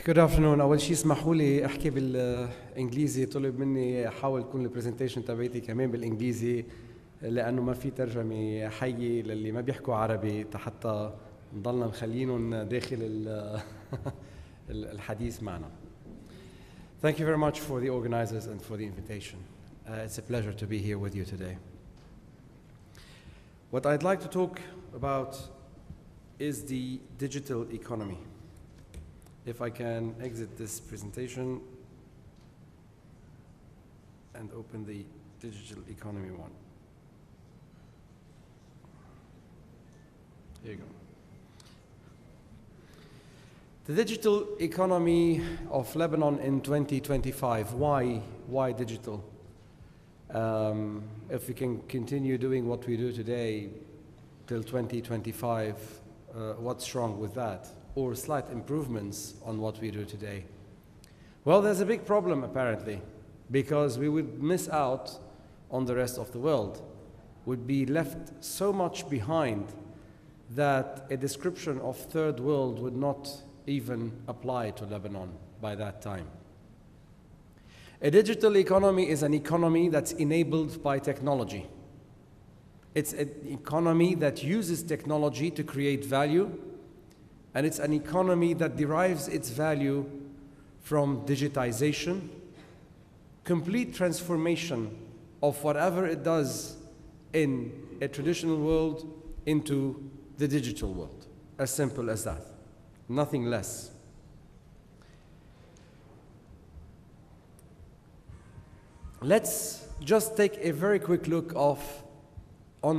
Good afternoon. أول شيء اسمحوا لي أحكي بالإنجليزي. طلب مني أحاول تكون البرزنتيشن تبعتي كمان بالإنجليزي لأنه ما في ترجمة حية للي ما بيحكوا عربي حتى نضلنا مخلينهم داخل الحديث معنا. Thank you very much for the organizers and for the invitation. It's a pleasure to be here with you today. What I'd like to talk about is the digital economy. If I can exit this presentation and open the digital economy one. Here you go. The digital economy of Lebanon in 2025. Why digital? If we can continue doing what we do today till 2025, what's wrong with that? Or slight improvements on what we do today? Well, there's a big problem apparently, because we would miss out on the rest of the world, would be left so much behind that a description of third world would not even apply to Lebanon by that time. A digital economy is an economy that's enabled by technology. It's an economy that uses technology to create value, and it's an economy that derives its value from digitization, complete transformation of whatever it does in a traditional world into the digital world. As simple as that, nothing less. Let's just take a very quick look on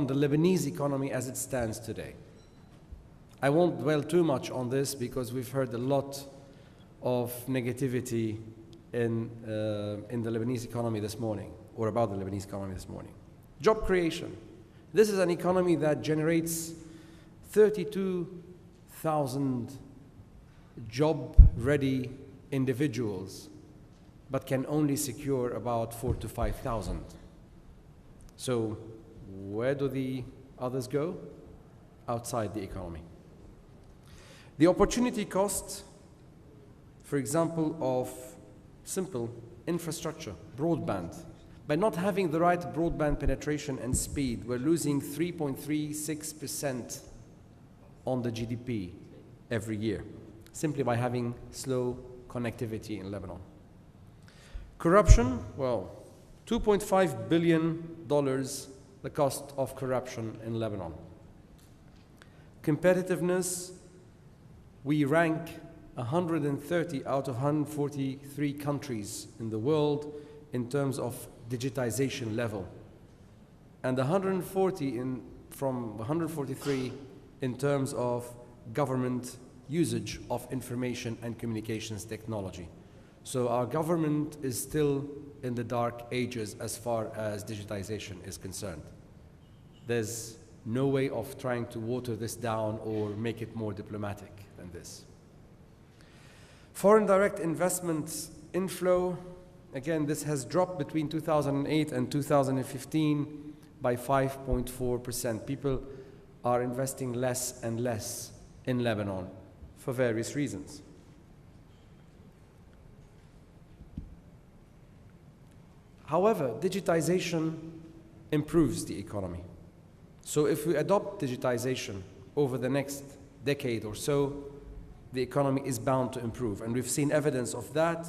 the Lebanese economy as it stands today. I won't dwell too much on this because we've heard a lot of negativity in the Lebanese economy this morning, or about the Lebanese economy this morning. Job creation. This is an economy that generates 32,000 job-ready individuals, but can only secure about 4,000 to 5,000. So where do the others go? Outside the economy. The opportunity cost, for example, of simple infrastructure, broadband. By not having the right broadband penetration and speed, we're losing 3.36% on the GDP every year, simply by having slow connectivity in Lebanon. Corruption, well, $2.5 billion the cost of corruption in Lebanon. Competitiveness, we rank 130 out of 143 countries in the world in terms of digitization level, and 140 from 143 in terms of government usage of information and communications technology. So our government is still in the dark ages as far as digitization is concerned. There's no way of trying to water this down or make it more diplomatic than this. Foreign direct investment inflow, again, this has dropped between 2008 and 2015 by 5.4%. People are investing less and less in Lebanon for various reasons. However, digitization improves the economy. So if we adopt digitization over the next decade or so, the economy is bound to improve. And we've seen evidence of that.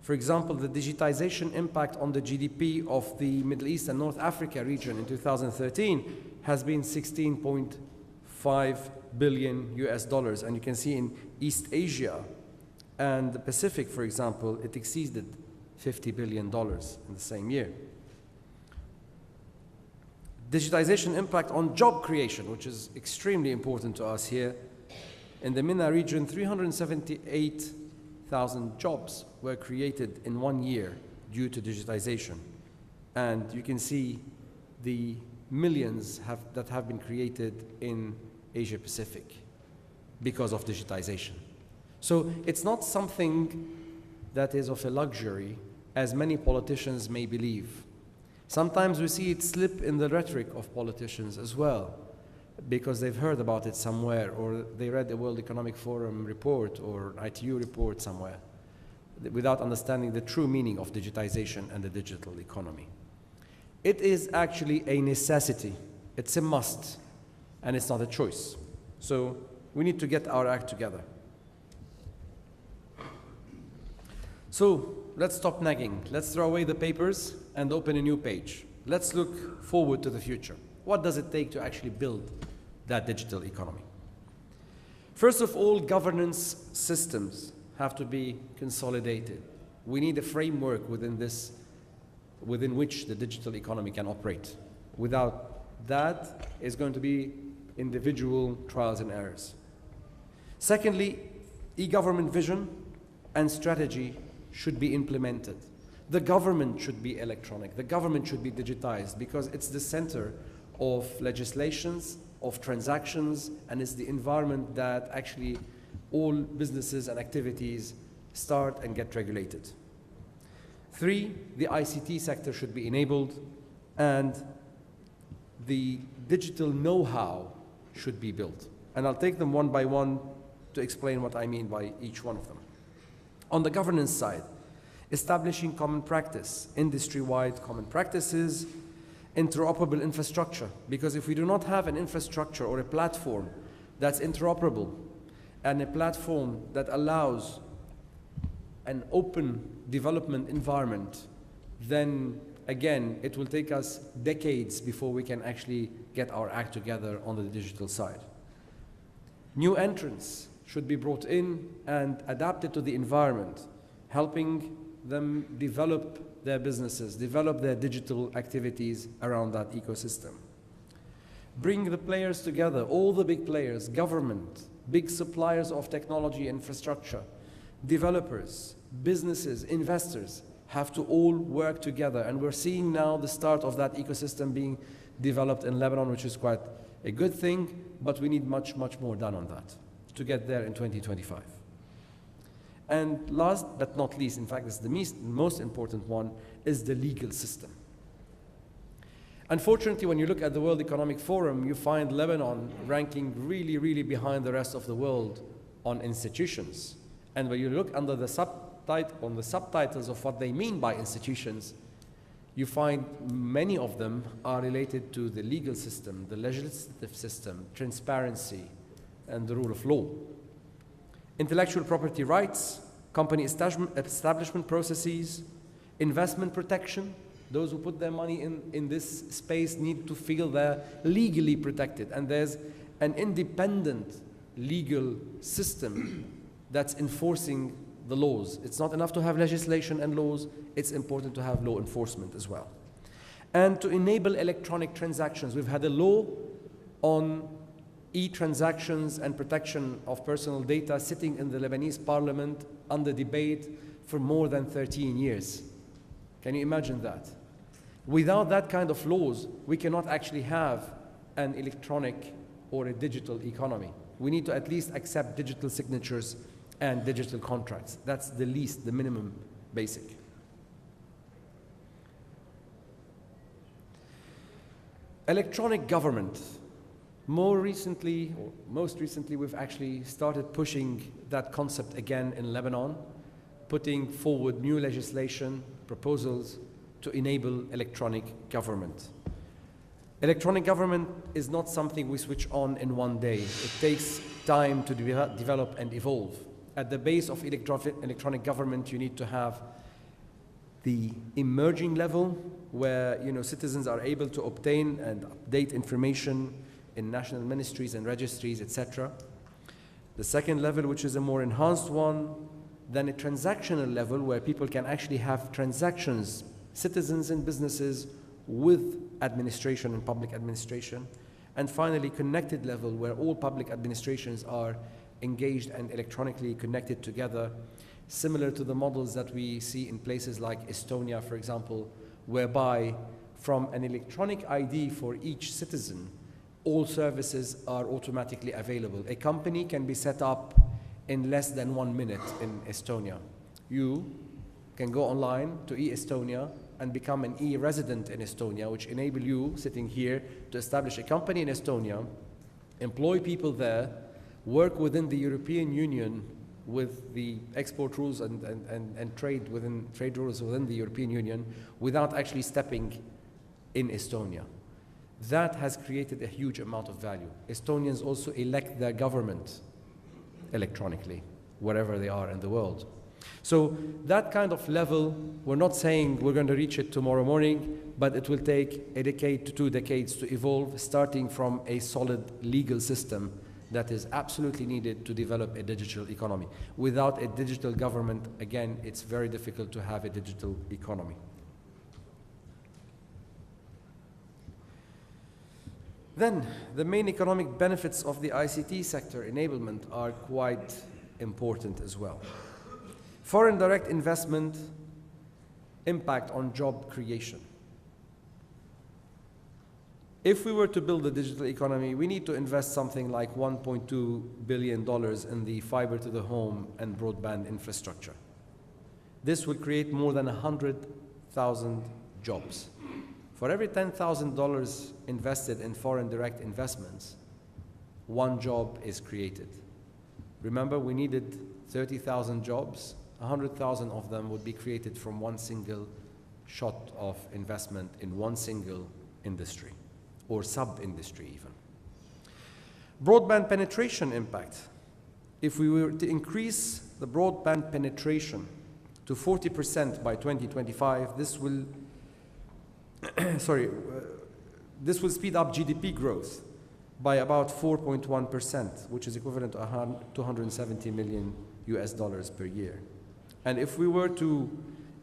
For example, the digitization impact on the GDP of the Middle East and North Africa region in 2013 has been $16.5 billion US. And you can see in East Asia and the Pacific, for example, it exceeded $50 billion in the same year. Digitization impact on job creation, which is extremely important to us here. In the MENA region, 378,000 jobs were created in 1 year due to digitization. And you can see the millions that have been created in Asia Pacific because of digitization. So it's not something that is of a luxury, as many politicians may believe. Sometimes we see it slip in the rhetoric of politicians as well, because they've heard about it somewhere, or they read the World Economic Forum report or ITU report somewhere, without understanding the true meaning of digitization and the digital economy. It is actually a necessity. It's a must, and it's not a choice. So we need to get our act together. So let's stop nagging. Let's throw away the papers and open a new page. Let's look forward to the future. What does it take to actually build that digital economy? First of all, governance systems have to be consolidated. We need a framework within which the digital economy can operate. Without that, it's going to be individual trials and errors. Secondly, e-government vision and strategy should be implemented. The government should be electronic. The government should be digitized because it's the center of legislations, of transactions, and it's the environment that actually all businesses and activities start and get regulated. 3, the ICT sector should be enabled, and the digital know-how should be built. And I'll take them one by one to explain what I mean by each one of them. On the governance side, establishing common practice, industry-wide common practices, interoperable infrastructure, because if we do not have an infrastructure or a platform that's interoperable and a platform that allows an open development environment, then again, it will take us decades before we can actually get our act together on the digital side. New entrants should be brought in and adapted to the environment, helping them develop their businesses, develop their digital activities around that ecosystem. Bring the players together, all the big players, government, big suppliers of technology infrastructure, developers, businesses, investors, have to all work together. And we're seeing now the start of that ecosystem being developed in Lebanon, which is quite a good thing, but we need much, much more done on that to get there in 2025. And last but not least, in fact, it's the most important one, is the legal system. Unfortunately, when you look at the World Economic Forum, you find Lebanon ranking really, really behind the rest of the world on institutions. And when you look under the subtitles of what they mean by institutions, you find many of them are related to the legal system, the legislative system, transparency, and the rule of law. Intellectual property rights, company establishment processes, investment protection. Those who put their money in this space need to feel they're legally protected. And there's an independent legal system that's enforcing the laws. It's not enough to have legislation and laws, it's important to have law enforcement as well. And to enable electronic transactions. We've had a law on e-transactions and protection of personal data sitting in the Lebanese parliament under debate for more than 13 years. Can you imagine that? Without that kind of laws, we cannot actually have an electronic or a digital economy. We need to at least accept digital signatures and digital contracts. That's the least, the minimum basic. Electronic government. Most recently, we've actually started pushing that concept again in Lebanon, putting forward new legislation, proposals to enable electronic government. Electronic government is not something we switch on in one day. It takes time to develop and evolve. At the base of electronic government, you need to have the emerging level where citizens are able to obtain and update information in national ministries and registries, etc. The second level, which is a more enhanced one, then a transactional level where people can actually have transactions, citizens and businesses, with administration and public administration. And finally, connected level where all public administrations are engaged and electronically connected together, similar to the models that we see in places like Estonia, for example, whereby from an electronic ID for each citizen, all services are automatically available. A company can be set up in less than 1 minute in Estonia. You can go online to e-Estonia and become an e-resident in Estonia, which enable you, sitting here, to establish a company in Estonia, employ people there, work within the European Union with the export rules and trade rules within the European Union without actually stepping in Estonia. That has created a huge amount of value. Estonians also elect their government electronically, wherever they are in the world. So that kind of level, we're not saying we're going to reach it tomorrow morning, but it will take a decade to 2 decades to evolve, starting from a solid legal system that is absolutely needed to develop a digital economy. Without a digital government, again, it's very difficult to have a digital economy. Then, the main economic benefits of the ICT sector enablement are quite important as well. Foreign direct investment impact on job creation. If we were to build a digital economy, we need to invest something like $1.2 billion in the fiber to the home and broadband infrastructure. This would create more than 100,000 jobs. For every $10,000 invested in foreign direct investments, 1 job is created. Remember, we needed 30,000 jobs. 100,000 of them would be created from one single shot of investment in one single industry, or sub-industry even. Broadband penetration impact. If we were to increase the broadband penetration to 40% by 2025, this will this will speed up GDP growth by about 4.1%, which is equivalent to $270 million per year. And if we were to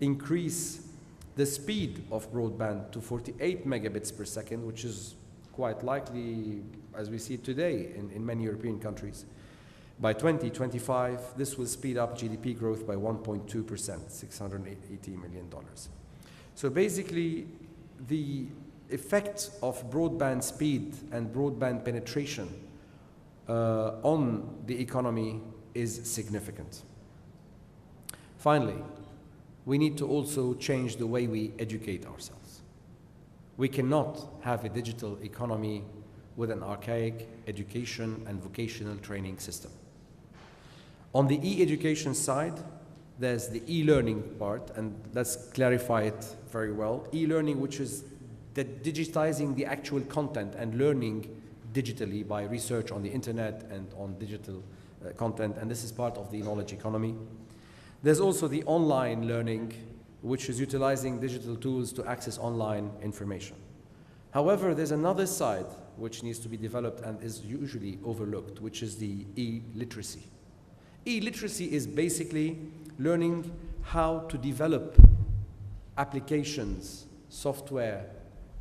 increase the speed of broadband to 48 megabits per second, which is quite likely as we see today in many European countries, by 2025, this will speed up GDP growth by 1.2%, $680 million. So basically, the effect of broadband speed and broadband penetration on the economy is significant. Finally, we need to also change the way we educate ourselves. We cannot have a digital economy with an archaic education and vocational training system. On the e-education side, there's the e-learning part, and let's clarify it very well. E-learning, which is digitizing the actual content and learning digitally by research on the internet and on digital content, and this is part of the knowledge economy. There's also the online learning, which is utilizing digital tools to access online information. However, there's another side which needs to be developed and is usually overlooked, which is the e-literacy. E-literacy is basically learning how to develop applications, software,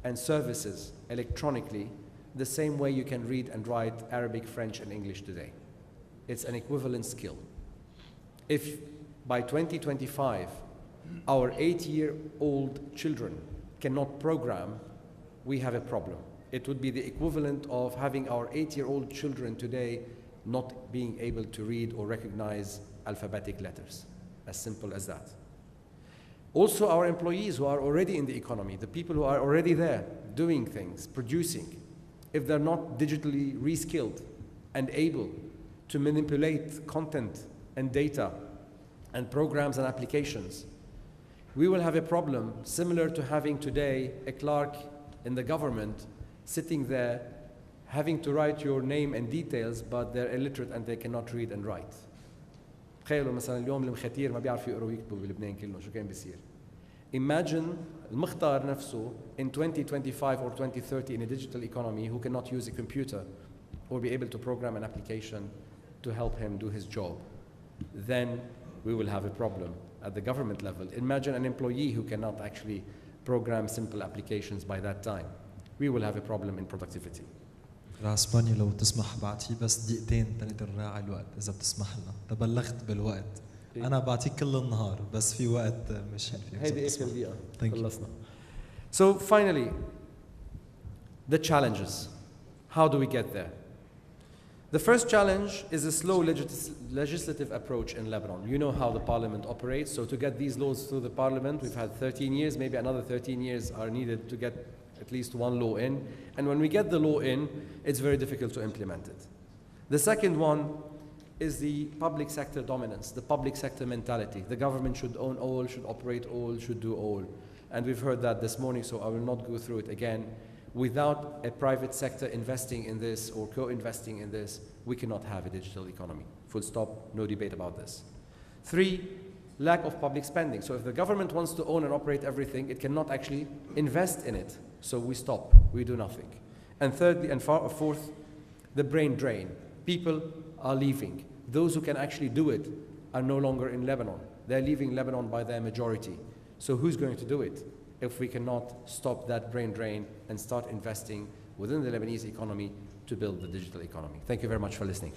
and services electronically the same way you can read and write Arabic, French, and English today. It's an equivalent skill. If by 2025, our 8-year-old children cannot program, we have a problem. It would be the equivalent of having our 8-year-old children today not being able to read or recognize alphabetic letters. As simple as that. Also, our employees who are already in the economy, the people who are already there, doing things, producing, if they're not digitally reskilled and able to manipulate content and data and programs and applications, we will have a problem similar to having today a clerk in the government sitting there having to write your name and details, but they're illiterate and they cannot read and write. تخيلوا مثلا اليوم المختير ما بيعرف يقرأ ويكتب بلبنان كله شو كان بيصير. Imagine المختار نفسه in 2025 or 2030 in a digital economy who cannot use a computer or be able to program an application to help him do his job. Then we will have a problem at the government level. Imagine an employee who cannot actually program simple applications by that time. We will have a problem in productivity. هاسباني لو تسمح بعطيه بس دقيقتين تنقدر نراعي الوقت إذا بتسمح لنا. تبلغت بالوقت. أنا بعطيك كل النهار بس في وقت مشان فيه. هيدي آخر دقيقة. خلصنا. So finally, the challenges. How do we get there? The first challenge is a slow legislative approach in Lebanon. You know how the parliament operates, so to get these laws through the parliament, we've had 13 years, maybe another 13 years are needed to get at least one law in. And when we get the law in, it's very difficult to implement it. The second one is the public sector dominance, the public sector mentality. The government should own all, should operate all, should do all. And we've heard that this morning, so I will not go through it again. Without a private sector investing in this or co-investing in this, we cannot have a digital economy. Full stop, no debate about this. 3, lack of public spending. So if the government wants to own and operate everything, it cannot actually invest in it. So we stop, we do nothing. And thirdly and fourth, the brain drain. People are leaving. Those who can actually do it are no longer in Lebanon. They're leaving Lebanon by their majority. So who's going to do it if we cannot stop that brain drain and start investing within the Lebanese economy to build the digital economy? Thank you very much for listening.